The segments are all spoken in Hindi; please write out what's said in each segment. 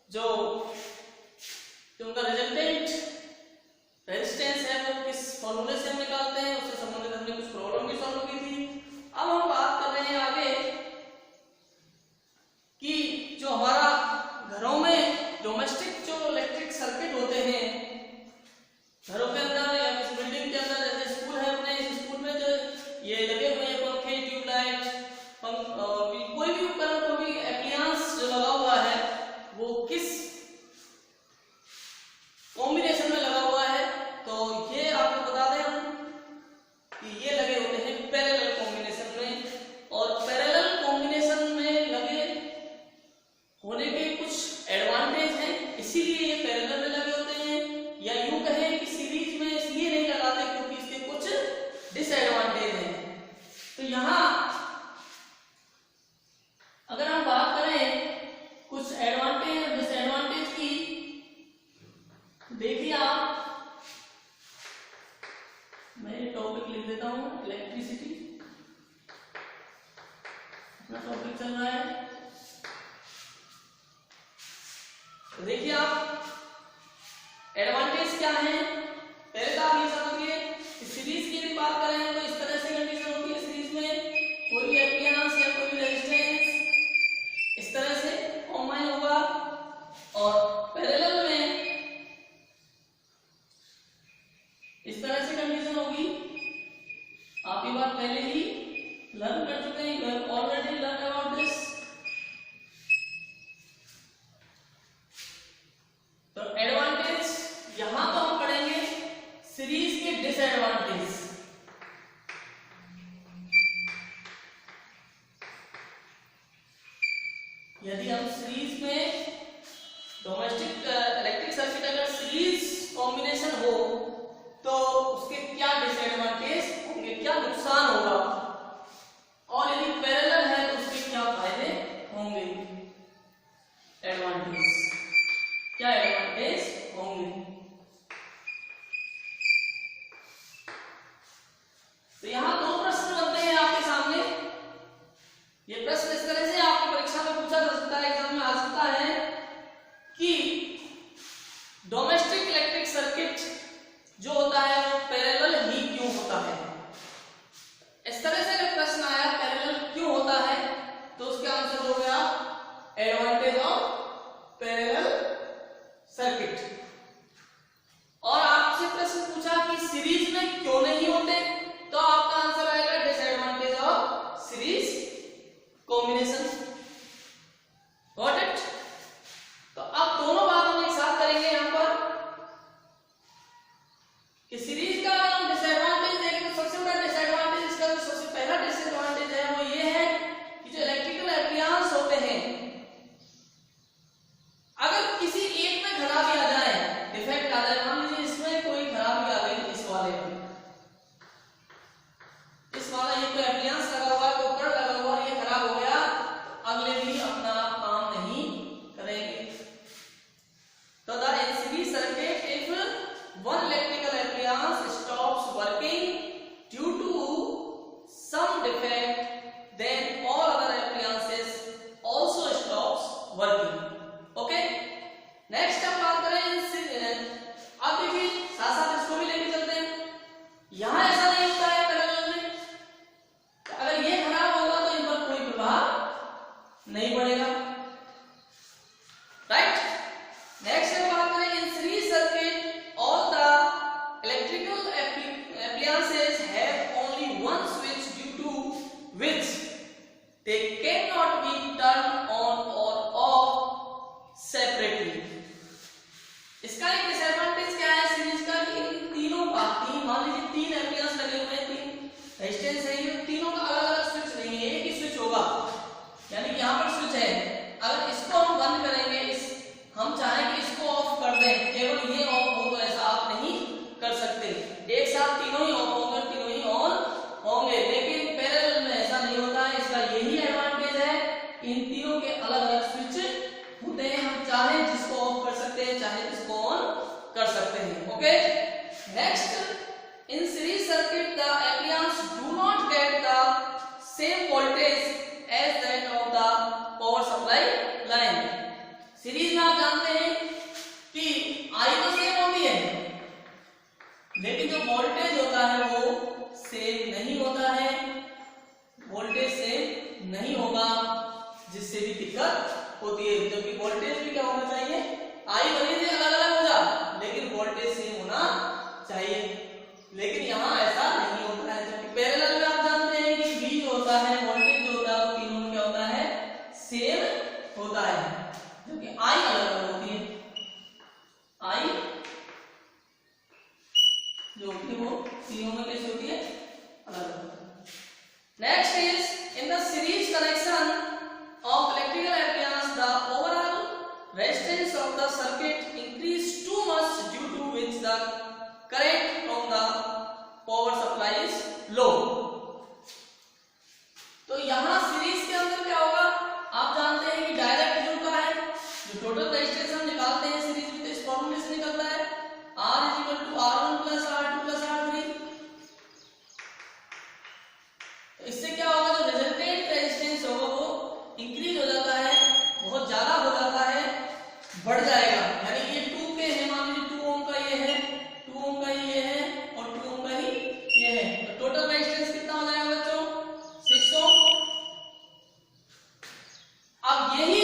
जो उनका रिजल्टेंट रेजिस्टेंस है वो किस फॉर्मूले से हम निकालते हैं, उससे संबंधित हमने कुछ प्रॉब्लम भी सॉल्व की थी। अब हम बात कर रहे हैं आगे कि जो हमारा घरों में डोमेस्टिक जो इलेक्ट्रिक सर्किट होते हैं घरों के अंदर या किसी बिल्डिंग के अंदर, जैसे स्कूल है अपने, इस स्कूल में जो ये लगे हुए हैं पंखे, ट्यूबलाइट, कोई भी उपकरण, कोई भी एप्लायंस जो लगा हुआ है वो किस कॉम्बिनेशन में लगा हुआ है, तो ये आपको बता दें हम कि ये लगे होते हैं पैरेलल कॉम्बिनेशन में। और पैरेलल कॉम्बिनेशन में लगे होने के कुछ एडवांटेज हैं, इसीलिए ये पैरेलल में लगे होते हैं, या यूं कहें कि सीरीज में इसलिए नहीं लगाते क्योंकि इसके कुछ डिसएडवांटेज हैं। तो यहां अगर हम बात करें कुछ एडवांटेज और डिसएडवांटेज की, देखिए आप, मैं टॉपिक लिख देता हूं इलेक्ट्रिसिटी, अपना टॉपिक चल रहा है। तो देखिए आप एडवांटेज क्या है, पहले तो आप ये समझिए कि सीरीज की यदि बात करें तो इस तरह से कंडीशन होती है, सीरीज में कोई एप्लायंस या कोई रेजिस्टेंस इस तरह से कॉम्बाइन होगा, और पैरेलल में इस तरह से कंडीशन होगी। आप ये बात पहले ही लर्न कर चुके हैं, you have already learn about this. तो एडवांटेज यहां तो हम पढ़ेंगे, सीरीज के डिसएडवांटेज। यदि हम सीरीज में डोमेस्टिक इलेक्ट्रिक सर्किट अगर सीरीज कॉम्बिनेशन हो तो उसके क्या डिसएडवांटेज होंगे, क्या नुकसान होगा, और यदि पैरेलल है तो उसके क्या फायदे होंगे, एडवांटेज, क्या एडवांटेज होंगे। तो यहां दो प्रश्न बनते हैं आपके सामने। ये प्रश्न इस तरह से आपकी परीक्षा में पूछा जा सकता है, एग्जाम में आ सकता है कि डोमेस्टिक इलेक्ट्रिक सर्किट जो होता है वो पैरेलल ही क्यों होता है। इस तरह से अगर प्रश्न आया पैरेलल क्यों होता है तो उसका आंसर हो गया एडवांटेज ऑफ पैरेलल सर्किट। और आपसे प्रश्न पूछा कि सीरीज में क्यों नहीं होते तो आपका आंसर आएगा disadvantage of series combination. Got it. तो अब दोनों बात हम एक साथ करेंगे यहां पर कि सीरीज का अगर हम डिसएडवांटेज देखें तो सबसे बड़ा डिसएडवांटेज, इसका जो सबसे पहला डिसएडवांटेज है वो ये है कि जो इलेक्ट्रिकल एप्लायंस होते हैं अगर किसी एक में खराबी आ जाए, डिफेक्ट आ जाए, मान लीजिए इसमें कोई खराबी आ गई, इस वाले में, इस वाला ये कोई एप्लायंस लगा हुआ है, कोई उपकरण लगा हुआ है, ये खराब हो गया, अगले भी अपना काम नहीं करेंगे। तो the series circuit if one electrical appliance stops working due to some defect, then all other appliances also stops working. Okay? Next हम बात करें अब देखिए साथ साथ इसको भी लेके चलते हैं। यहां ऐसा नहीं होता है पैरेलल में, अगर ये खराब होगा तो इन पर कोई प्रभाव नहीं पड़ेगा, राइट। नेक्स्ट हम बात करें इन series circuit all the electrical appliances have only one switch due to which they cannot be turned on or off separately. इसका एक डिसएडवांटेज क्या है सीरीज का कि इन तीनों का मान लीजिए तीन एप्लायंस लगे हुए हैं, तीन रेजिस्टेंस है, ये तीनों का अलग अलग स्विच नहीं है, एक ही स्विच होगा। यानी कि यहाँ पर स्विच है, अगर इसको हम बंद करेंगे, हम चाहें कि इसको ऑफ कर दें, केवल ये ऑफ हो तो ऐसा आप नहीं कर सकते, एक साथ तीनों ही ऑफ होंगे, तीनों ही ऑन होंगे। लेकिन पैरेलल में ऐसा नहीं होता है, इसका यही एडवांटेज है, इन तीनों के अलग अलग स्विच होते हैं, हम चाहे जिसको ऑफ कर सकते हैं, चाहे जिसको ऑन कर सकते हैं। Okay. Next, in series circuit the appliance do not get the same voltage as that of the power supply line. Series में आप जानते हैं कि आई तो सेम होती है, लेकिन जो वोल्टेज होता है वो सेम नहीं होता है, वोल्टेज सेम नहीं होगा, जिससे भी दिक्कत होती है। जबकि वोल्टेज भी क्या होना चाहिए, आई भले से अलग अलग हो जा, लेकिन वोल्टेज सेम होना चाहिए, लेकिन यहाँ ऐसा नहीं होता है। जबकि पैरेलल में आप जानते हैं कि V जो होता है, वोल्टेज जो होता है, वो तीनों में क्या होता है, सेम होता है, जबकि आई अलग अलग होती है। आई जो होती है वो तीनों में कैसे होती है, अलग अलग। Next is in the series connection of electrical appliance, the overall resistance of the circuit increase too much, due to which the current from the power supply is low. तो यहाँ सीरीज के अंदर क्या होगा, आप जानते हैं कि डायरेक्ट जुड़ता है, जो टोटल रेजिस्टेंस हम निकालते हैं सीरीज में, तो इस फॉर्मूले से निकलता है R = R1 + R2 + R3। तो इससे क्या होगा, जो रिजल्टेंट रेजिस्टेंस होगा वो इंक्रीज हो जाता है, बहुत ज्यादा हो जाता है, बढ़ जाएगा। यानी ये 2 के है, मान लीजिए 2 ओम का ये है, 2 ओम का ये है और 2 ओम का ही ये है, तो टोटल रेजिस्टेंस कितना हो जाएगा बच्चों, 6 ओम। अब यही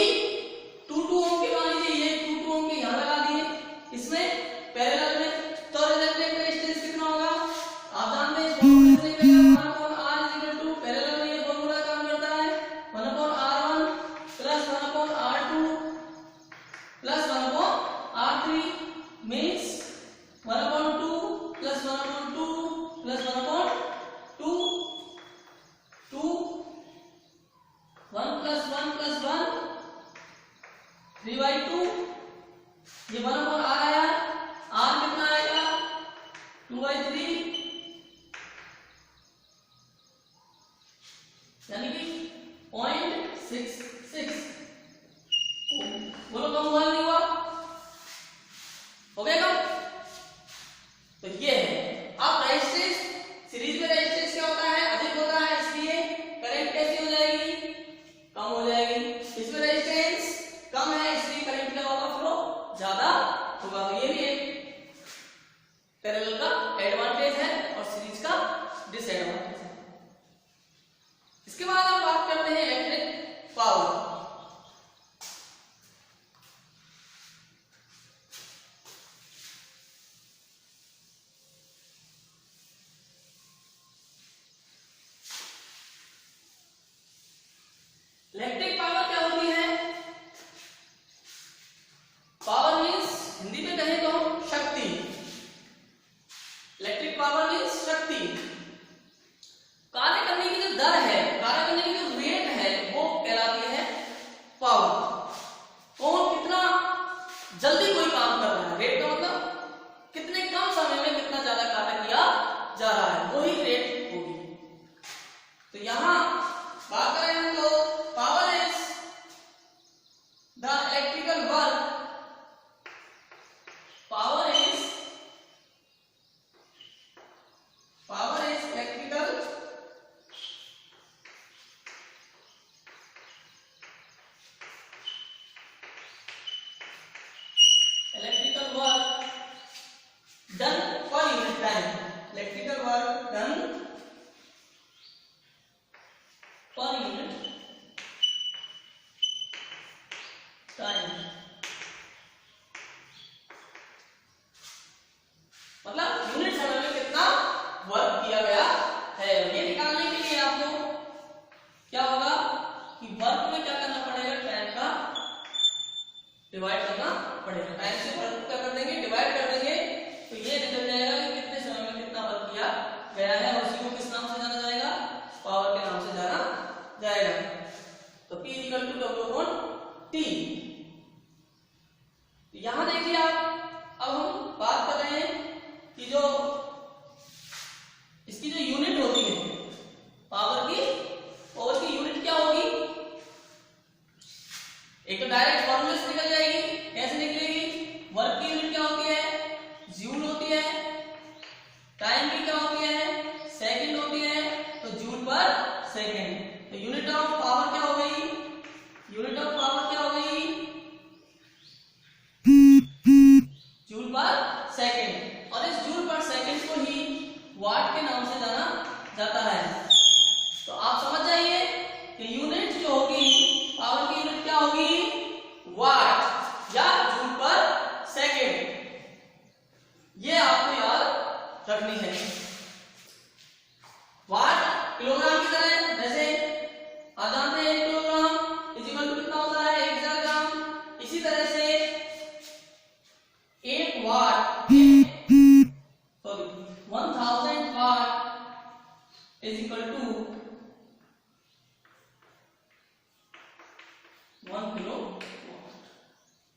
2 ओम के, मान लीजिए ये 2 ओम के यहां लगा दिए इसमें पैरेलल में, तो रिजल्टेंट रेजिस्टेंस कितना होगा, आप जानते हैं इस फॉर्मूले से निकलेगा, 1/R = पैरेलल में ये फॉर्मूला काम करता है 1/R1 + 1/R2 + 1/R3 means 1/2 + 1/2 + 1/2, 2 1 + 1 + 1 3/2, ये 1/R आया, R कितना आएगा 2/3, यानी कि 0.66। बोलो कम हुआ नहीं हुआ, हो गया कम। तो ये है। अब रेजिस्टेंस, सीरीज में रेजिस्टेंस क्या होता है, अधिक होता है, इसलिए करंट कैसी हो जाएगी, कम हो जाएगी। इसमें रेजिस्टेंस कम है, इसलिए करंट क्या होगा, फ्लो ज्यादा होगा। तो ये भी एक पैरेलल का एडवांटेज है और सीरीज का डिसएडवांटेज है। इसके बाद हम बात करते हैं इलेक्ट्रिक पावर। इलेक्ट्रिक पावर क्या होती है, पावर मीन्स हिंदी में कहें तो शक्ति, इलेक्ट्रिक पावर मीन्स शक्ति। कार्य करने की जो दर है, कार्य करने की जो रेट है, वो कहलाती है पावर। कौन कितना जल्दी कोई काम कर रहा है, रेट का मतलब कितने कम समय में कितना ज्यादा कार्य किया जा रहा है, वही रेट होगी। तो यहां बात करें तो power is the electrical work, power is electrical work done per unit time, electrical work done per unit time. मतलब यूनिट समय में कितना वर्क किया गया है। ये निकालने के लिए आपको क्या होगा कि वर्क में क्या करना पड़ेगा, टाइम का डिवाइड करना पड़ेगा। टाइम से वर्क को क्या कर देंगे, डिवाइड कर देंगे, तो ये निकल जाएगा कि कितने समय में कितना वर्क किया गया है, और उसी को किस नाम से जाना जाएगा, पावर के नाम से जाना जाएगा। तो P = W/T। यहां देखिए आप, अब हम बात कर रहे हैं कि जो इसकी जो यूनिट होती है पावर की यूनिट क्या होगी, एक तो डायरेक्ट फॉर्मूले से निकल जाएगी, कैसे निकलेगी, वर्क की यूनिट क्या होती है, जूल होती है, टाइम की क्या होती है, सेकंड होती है, तो जूल पर सेकंड। तो यूनिट ऑफ पावर क्या हो गई, यूनिट ऑफ पावर क्या हो गई, 1 kilo watt.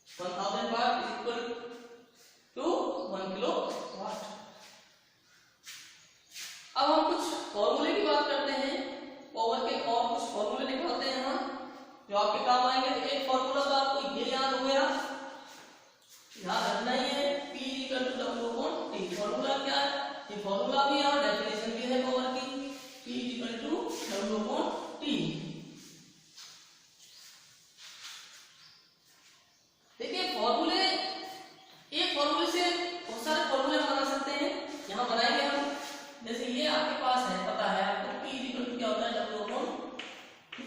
1000 watt is equal to 1 kilo watt. अब हम कुछ फॉर्मूले की बात करते हैं, पावर के और कुछ फॉर्मूले निकालते हैं यहाँ जो आपके काम आएंगे। तो एक फॉर्मूला तो आपको ये याद हो गया, याद रखना ही है, P equal to W upon T। Formula क्या है, ये फॉर्मूला भी है और डेफिनेशन भी है पावर की, P equal to W upon T। देखिए फॉर्मूले, एक फॉर्मूले से बहुत सारे फॉर्मूले बना सकते हैं, यहाँ बनाएंगे हम। जैसे ये आपके पास है, पता है आपको P इक्वल टू क्या होता है, W अपॉन T,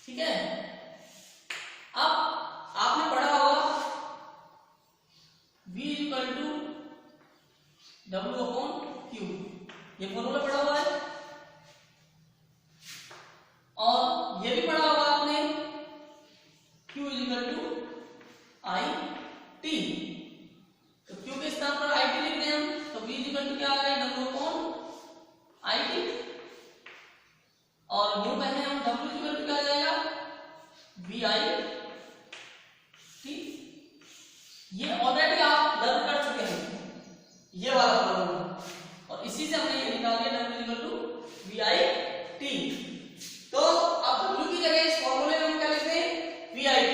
ठीक है। अब आपने पढ़ा होगा V equal to W upon Q, ये फॉर्मूला पढ़ा हुआ है। और ये भी पढ़ा होगा आपने Q equal to I T, तो Q के स्थान पर I T लिख दें हम, तो V इक्वल टू क्या आ गया, W अपॉन I T। और न्यू पहले हम W इक्वल टू क्या आ जाएगा, V I T। ये ऑलरेडी आप लर्न कर चुके हैं ये वाला फॉर्मूला, और इसी से हमने ये निकाल दिया W equal to V I T। तो अब W की जगह इस फॉर्मूले में हम क्या लिखते हैं, V I T।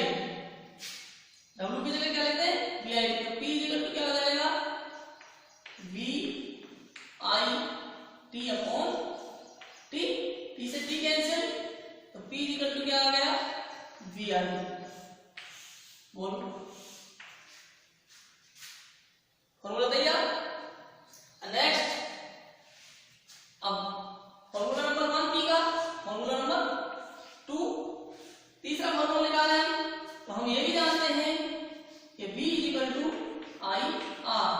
W की जगह क्या लिखते हैं, V I T। तो P इक्वल टू क्या हो जाएगा, V I T upon T, T से T कैंसिल, तो P इक्वल टू क्या आ गया, V I। बोलो फॉर्मूला तैयार। नेक्स्ट, अब फॉर्मूला नंबर 1 P का, फॉर्मूला नंबर 2, तीसरा फॉर्मूला निकालना है। तो हम ये भी जानते हैं कि V equal to I R।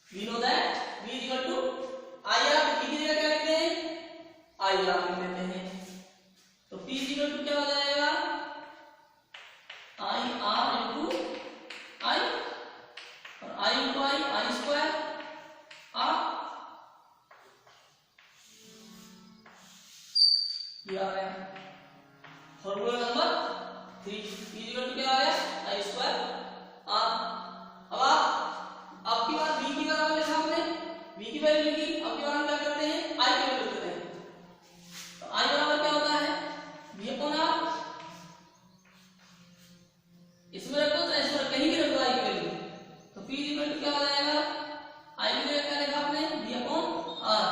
We know that V equal to I R। P की जगह क्या लिखते हैं, I R लिख लेते हैं। तो P इक्वल टू क्या हो जाएगा, I R इंटू I, और I into I square R, ये आ गया formula number 3। P equal to क्या आ गया, I स्क्वायर R। अब आपकी बात V की वैल्यू लिखा हमने, V की वैल्यू लिखी, अब की बार हम क्या करते हैं, I की वैल्यू लिखते हैं। तो I बराबर क्या होता है, V अपॉन R। इसमें रख दो, तो इसमें कहीं भी रख दो I की वैल्यू, तो P इक्वल टू क्या हो जाएगा, I की जगह क्या लिखा आपने, V अपॉन R।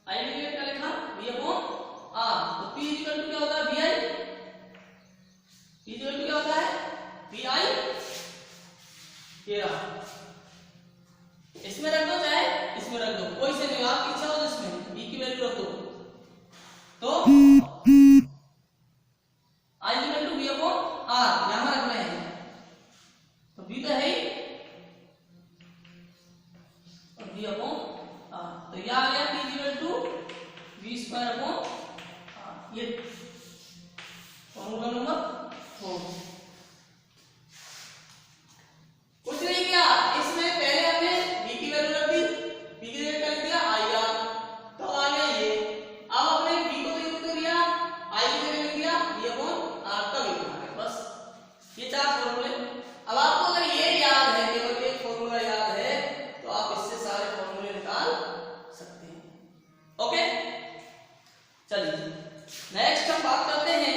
I की जगह क्या लिखा, V अपॉन R। तो P इक्वल टू क्या होता है, VI। P इक्वल टू क्या होता है, VI। ये रहा, इसमें रख दो चाहे इसमें रख दो, कोई से नहीं, आपकी इच्छा हो जिसमें V की वैल्यू रख दो। तो I equal to V upon R यहां रख रहे हैं, तो V तो है ही, और V अपॉन R, तो यह आ गया P equal to V square upon R। ये फॉर्मूला नंबर 4। कुछ नहीं किया, इसमें पहले हमने V की वैल्यू रख दी, V की जगह क्या लिख दिया, I R, तो आ गया ये। अब हमने V को यूज कर दिया, I की जगह लिख दिया V अपॉन R, तब लिखना है बस। ये 4 फॉर्मूले। अब आपको अगर ये याद है, केवल एक फॉर्मूला याद है, तो आप इससे सारे फॉर्मूले निकाल सकते हैं। ओके, चलिए नेक्स्ट हम बात करते हैं,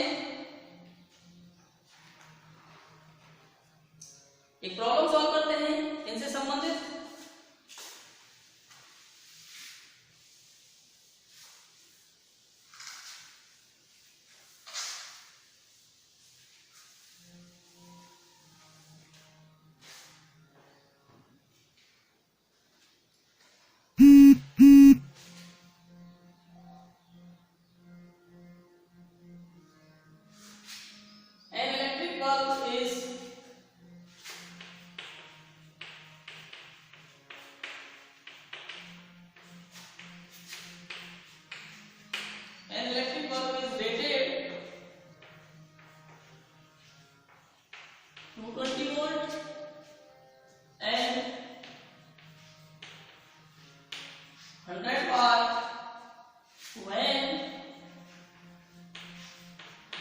एक प्रॉब्लम सॉल्व करते हैं इनसे संबंधित। An electric bulb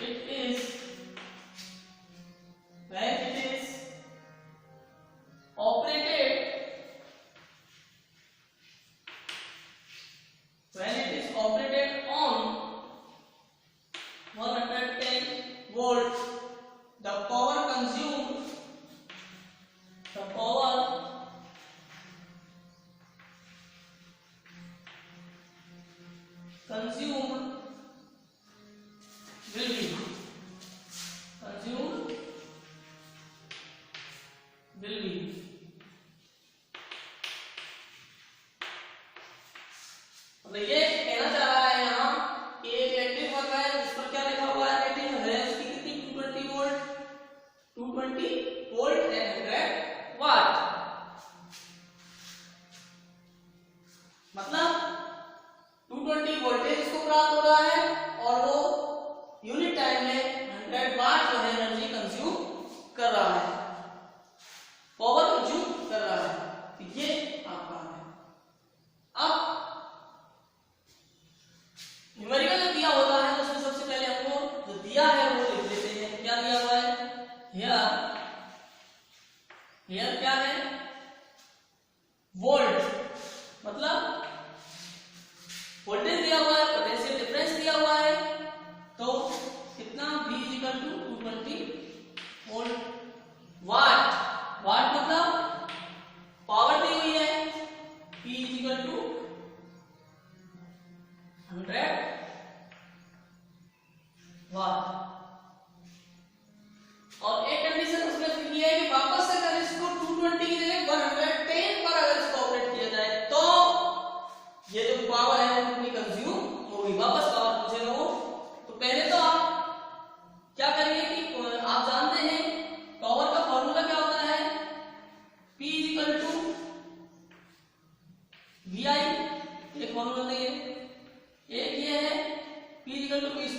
it is when it is operated on 110 volts, the power consumed will be मतलब ये कहना चाह रहा है यहाँ कि एक इलेक्ट्रिक वर्क है जिस पर क्या लिखा हुआ है, रेटिंग है उसकी कितनी 220 वोल्ट एंड 100 वाट। मतलब 220 वोल्टेज इसको प्राप्त हो रहा है और वो यूनिट टाइम में 100 वाट जो है एनर्जी कंज्यूम कर रहा है, पावर कंज्यूम कर रहा है। तो ये आपका है। अब न्यूमेरिकल जो दिया होता है उसमें सबसे पहले हमको जो दिया है वो लिख लेते हैं। क्या दिया हुआ है? हियर क्या है? वोल्ट, मतलब वोल्टेज दिया हुआ है, पोटेंशियल डिफरेंस दिया हुआ है, तो कितना V = 220 वोल्ट। वाट मतलब पावर दी हुई है, P = 100 वाट। और एक कंडीशन उसमें ये है कि वापस से अगर इसको 220 की जगह 110 पर अगर इसको ऑपरेट किया जाए तो ये जो पावर है वो कितनी कंज्यूम होगी, वापस पावर पूछेगा वो। तो पहले तो आप क्या करिए कि आप जानते हैं पावर का फॉर्मूला क्या होता है, P = VI। एक फॉर्मूला है, एक ये है P = V²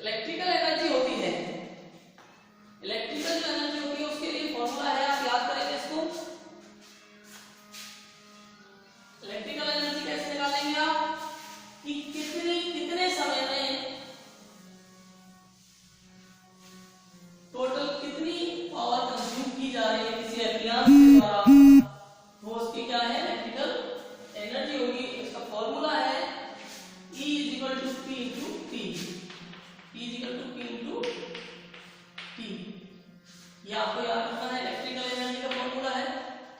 इलेक्ट्रिकल एनर्जी होती है, इलेक्ट्रिकल जो एनर्जी होती है उसके लिए फॉर्मूला है, आप याद करेंगे इसको। इलेक्ट्रिकल एनर्जी कैसे निकालेंगे आप कि कितने समय में टोटल कितनी पावर कंज्यूम की जा रही है किसी एप्लायंस के द्वारा, वो उसकी क्या है इलेक्ट्रिकल एनर्जी होगी। इसका फॉर्मूला है E = P × T, E = P × T। ये आपको याद रखना है, इलेक्ट्रिकल एनर्जी का फॉर्मूला है,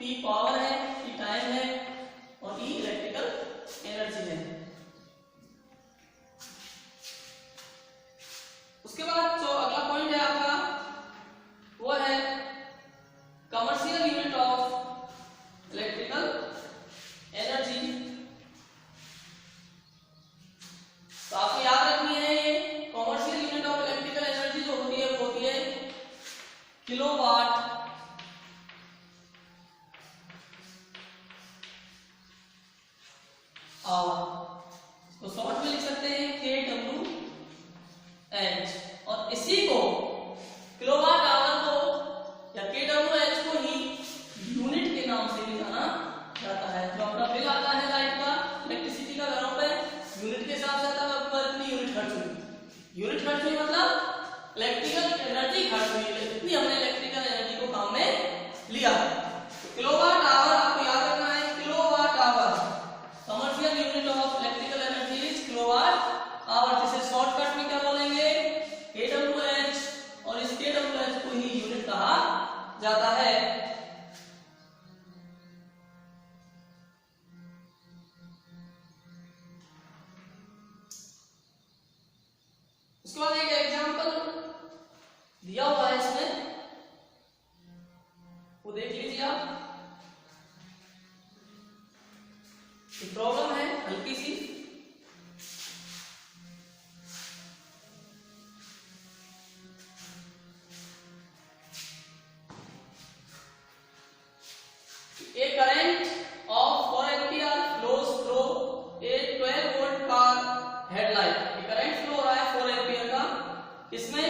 P पावर है, T टाइम है और E इलेक्ट्रिकल एनर्जी है। उसके बाद जो अगला पॉइंट है आपका वो है commercial unit of electrical energy. तो आपको याद रखनी है ये commercial unit of electrical energy जो होती है वो होती है किलोवाट आवर। तो शॉर्ट में लिख सकते हैं kWh, और इसी को किलोवाट आवर को या kWh को ही यूनिट के नाम से भी जाना जाता है। जो अपना बिल आता है लाइट का, इलेक्ट्रिसिटी का घरों पे, यूनिट के हिसाब से आता है, आपको इतनी यूनिट खर्च हुई, यूनिट खर्च हुई मतलब इलेक्ट्रिकल एनर्जी खर्च हुई, इतनी हमने इलेक्ट्रिकल एनर्जी को काम में लिया। तो किलोवाट आवर आपको याद रखना है, kilowatt hour commercial unit of electrical energy is kilowatt hour, जिसे शॉर्टकट में क्या बोलेंगे kWh, और इस kWh को ही यूनिट कहा जाता है। उसके बाद एक एग्जांपल दिया हुआ है इसमें, वो देख लीजिए आप। प्रॉब्लम है हल्की सी, a current of 4 ampere flows through a 12 volt car headlight। ये करंट फ्लो हो रहा है 4 एम्पियर का, इसमें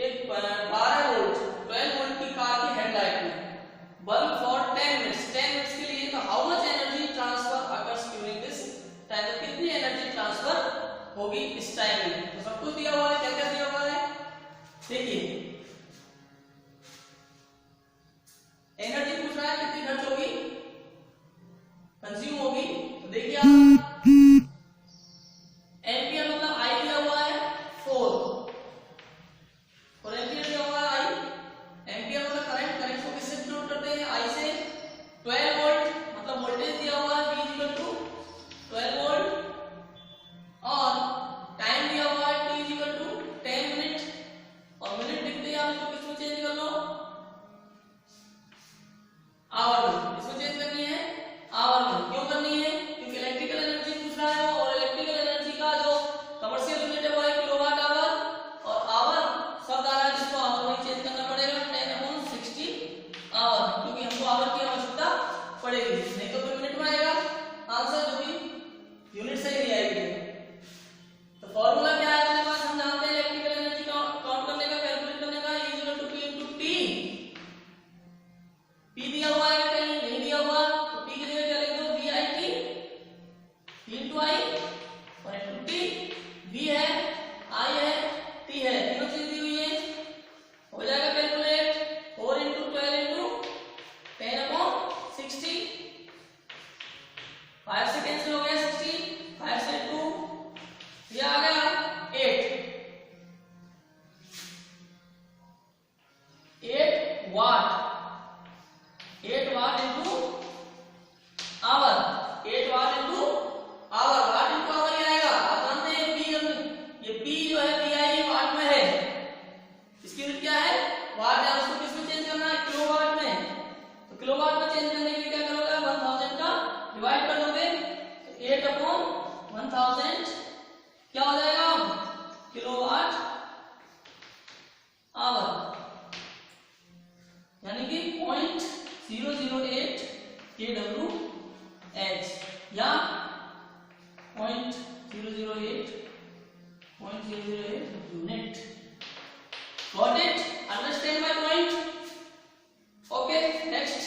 एक 12 वोल्ट 12 वोल्ट की कार की हेडलाइट में, बल्ब फॉर 10 मिनट्स, 10 मिनट्स के लिए। तो how much energy transfer occurs during this time, तो कितनी एनर्जी ट्रांसफर होगी इस टाइम में। तो सब कुछ दिया हुआ है, क्या क्या दिया हुआ है देखिए। एनर्जी पूछ रहा है कितनी खर्च होगी, कंज्यूम होगी। तो देखिए आप एम्पियर मतलब आई दिया हुआ है 4 और एम्पियर दिया हुआ है आई। एम्पियर मतलब करंट, करंट को किससे डिनोट करते हैं आई से। 12 वोल्ट मतलब वोल्टेज दिया हुआ है V = 12 वोल्ट और टाइम दिया हुआ है T = 10 मिनट और minute 0.008 unit. Got it? Understand my point? Okay, next.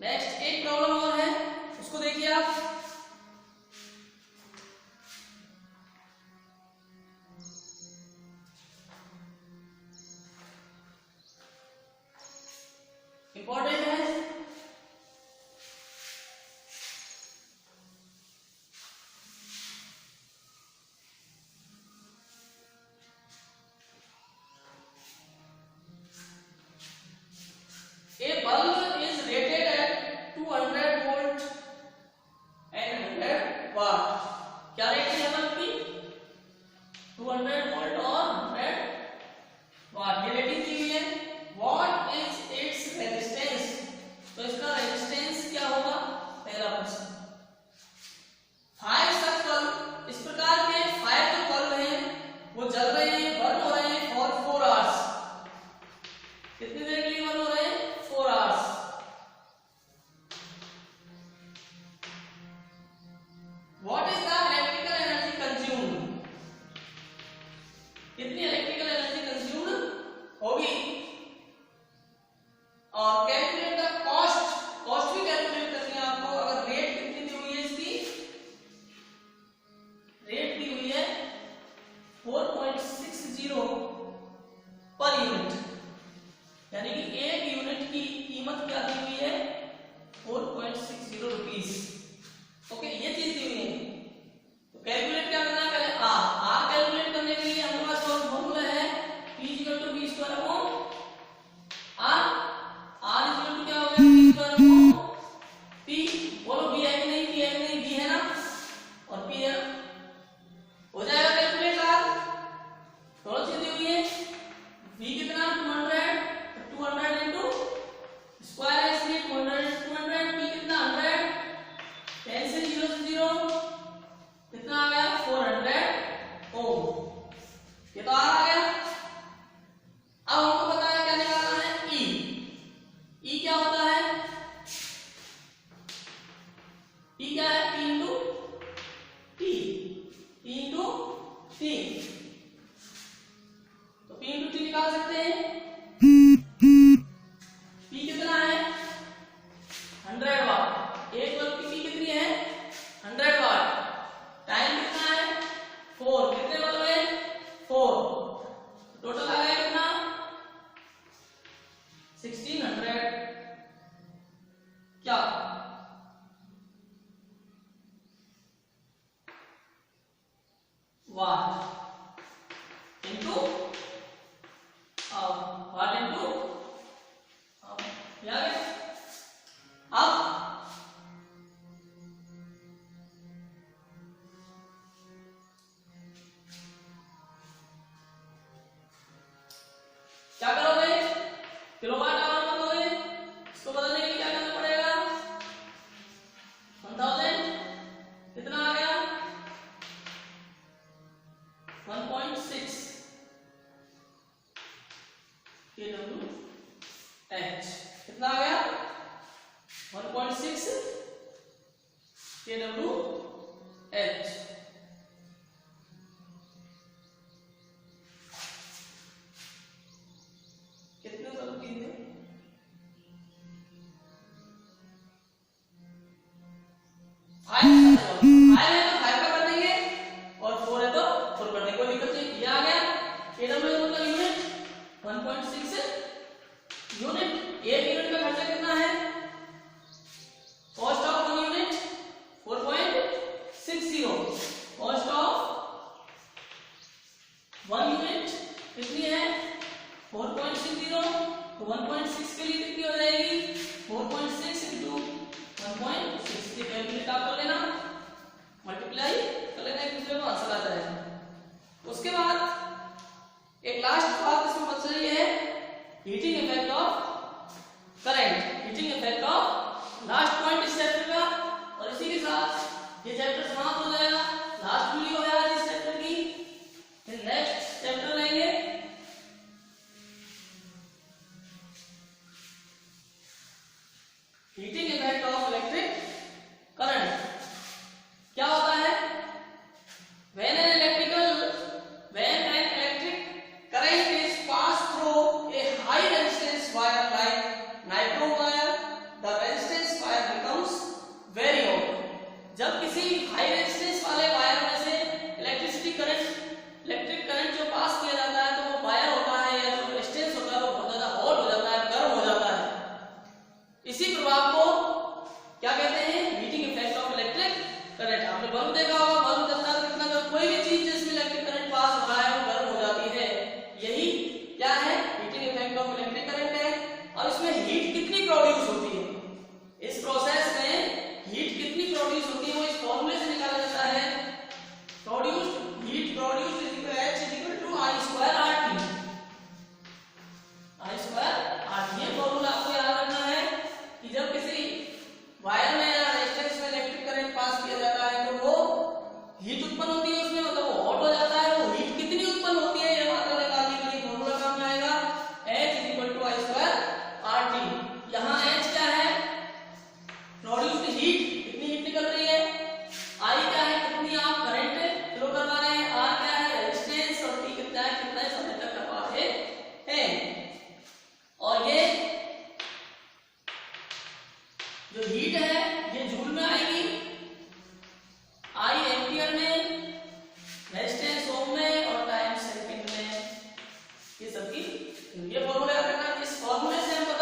Next एक प्रॉब्लम और है, उसको देखिए आप। इंपॉर्टेंट है। A bulb is rated at 200 volt and 100 watt. क्या रेटिंग है बल्ब की? 200 वोल्ट और 100 वाट, ये रेटिंग दी हुई है। What is its resistance? तो इसका रेजिस्टेंस क्या होगा? पहला प्रश्न। 5 such bulb, इस प्रकार के 5 जो बल्ब हैं वो जल रहे हैं, बर्न हो रहे हैं फॉर 4 आवर्स। कितनी देर के लिए बर्न हो रहे हैं? 4 hours. What is the electrical energy consumed? कितनी इलेक्ट्रिकल एनर्जी कंज्यूम्ड होगी? और कैलकुलेट द कॉस्ट, कॉस्ट भी कैलकुलेट करनी है आपको। अगर रेट कितनी दी हुई है इसकी? रेट दी हुई है 4.60 पर यूनिट, यानी कि एक यूनिट की कीमत क्या दी हुई है? 4.60 रुपीस। ओके, ये चीज दी हुई है। तो कैलकुलेट क्या करना है? पहले आर कैलकुलेट करने के लिए हमारे पास फॉर्मूला है P = V² upon R। R = क्या हो गया? P² upon P। बोलो V है कि नहीं? P है कि नहीं? V है ना, और P है। हो जाएगा कैलकुलेट R। दोनों चीज दी हुई है। V कितना? 200, तो 200 into स्क्वायर है, इसलिए 200 into 200। P कितना? 100। 10 से 0 से 0 कितना आ गया? 400 ओम। ये तो आ गया। अब हमको पता है क्या निकालना है? E। E क्या होता है? E क्या है? P into T। P into T। तो P into T निकाल सकते हैं। P कितना है? 100 वाट। एक बल्ब की P कितनी है? 100 वाट। टाइम कितना है? 4। कितने बल्ब है? 4। टोटल आ गया कितना? 1600 क्या वाट इनटू वाट इनटू क्या है? अब क्या करोगे? किलोवाट आवर करोगे। इसको बदलने के लिए क्या करना पड़ेगा? 1000 कितना आ गया? 1.6 kWh। कितना आ गया? 1.6 kWh। कितने बल्ब की है? 5 है तो 5 का कर देंगे, और 4 है तो 4 कर देंगे, कोई दिक्कत नहीं। ये आ गया kW मतलब यूनिट 1.6 यूनिट। एक यूनिट का खर्चा कितना है? Cost of 1 unit 4.60। Cost of 1 unit कितनी है? 4.60। तो 1.6 के लिए कितनी हो जाएगी? 4.6 into 1.6। कैलकुलेट आप कर लेना, मल्टीप्लाई बल्ब देखा होगा, बल्ब जलता है कितना गर्म, कोई भी चीज जिसमें इलेक्ट्रिक करंट पास हो रहा है वो गर्म हो जाती है। यही क्या है, heating effect of electric current है। और इसमें हीट कितनी प्रोड्यूस होती है, इस प्रोसेस में हीट कितनी प्रोड्यूस होती है वो इस फॉर्मूले से निकाला जाता है। Produced heat produced is equal H is equal to I square RT। I square RT, ये फॉर्मूला आपको याद रखना है कि जब किसी वायर में या रेजिस्टेंस में इलेक्ट्रिक करंट पास किया जाता है तो वो हीट उत्पन्न होती है उसमें, मतलब वो हॉट हो जाता है। वो हीट कितनी उत्पन्न होती है ये मात्रा निकालने के लिए फॉर्मूला काम में आएगा H is equal to I square RT। यहाँ H क्या है, प्रोड्यूस्ड हीट, कितनी हीट निकल रही है। I क्या है, कितनी आप करंट फ्लो करवा रहे हैं। R क्या है, रेजिस्टेंस। और T कितना है, कितना समय तक करवा रहे हैं। और ये जो हीट है